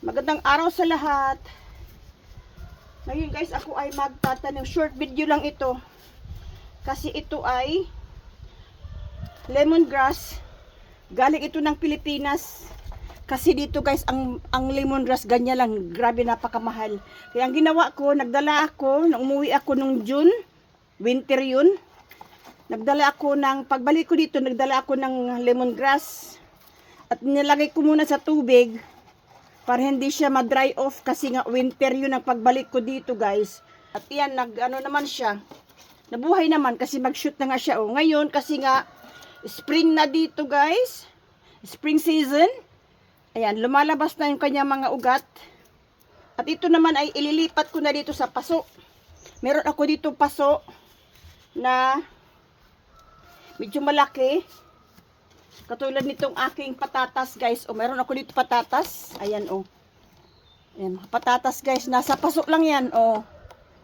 Magandang araw sa lahat. Ngayon guys, ako ay magtatanim. Short video lang ito. Kasi ito ay lemongrass. Galing ito ng Pilipinas. Kasi dito guys, ang lemongrass ganyan lang. Grabe, napakamahal. Kaya ang ginawa ko, nagdala ako, nung umuwi ako nung June, winter yun. Nagdala ako ng, pagbalik ko dito, nagdala ako ng lemongrass. At nilagay ko muna sa tubig para hindi siya ma-dry off kasi nga winter yun ang pagbalik ko dito guys. At yan, ano naman siya, nabuhay naman kasi mag-shoot na nga siya. Ngayon kasi nga spring na dito guys, spring season. Ayan, lumalabas na yung kanyang mga ugat. At ito naman ay ililipat ko na dito sa paso. Meron ako dito paso na medyo malaki. Katulad nitong aking patatas guys. Meron ako dito patatas. Ayan Ayan, patatas guys. Nasa paso lang yan.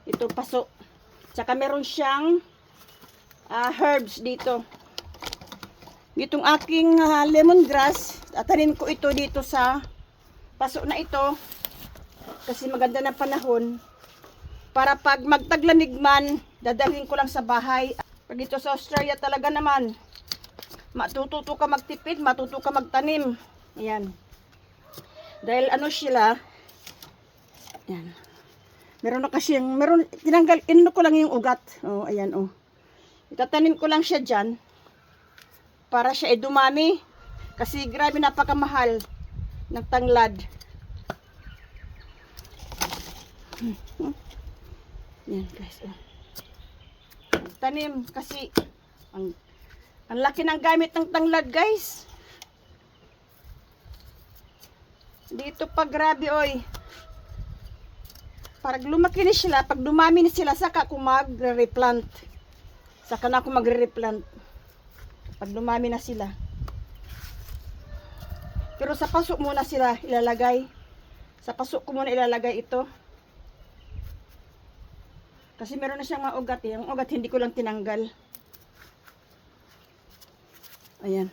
Ito paso. Tsaka meron siyang herbs dito. Itong aking lemongrass. Tatanim ko ito dito sa paso na ito. Kasi maganda na panahon. Para pag magtaglamig man, dadalhin ko lang sa bahay. Pag dito sa Australia talaga naman, matututo ka magtipid, matuto ka magtanim. Ayan. Dahil ano sila, ayan. Meron na kasi tinanggal, ko lang yung ugat. Ayan Itatanim ko lang siya dyan, para siya ay dumami. Kasi grabe, napakamahal ng tanglad. Ayan guys. Tanim kasi, ang laki ng gamit ng tanglad guys. Dito pa grabe Pag lumaki na sila, pag dumami na sila, saka ako magre-replant. Saka na ako magre-replant. Pag dumami na sila. Pero sa paso muna sila ilalagay. Sa paso ko muna ilalagay ito. Kasi meron na siyang mga ugat. Yung ugat hindi ko lang tinanggal. Ayan.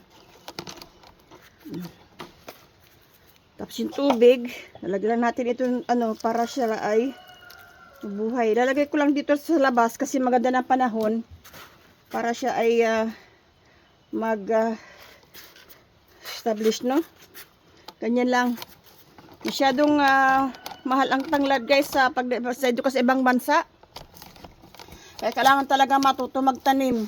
Tapos yung tubig, lalagyan natin ito para siya ay mabuhay. Lalagay ko lang dito sa labas kasi maganda na panahon para siya ay establish, no? Ganyan lang. Masyadong mahal ang tanglad guys sa dito sa ibang bansa. Kaya kailangan talaga matuto magtanim.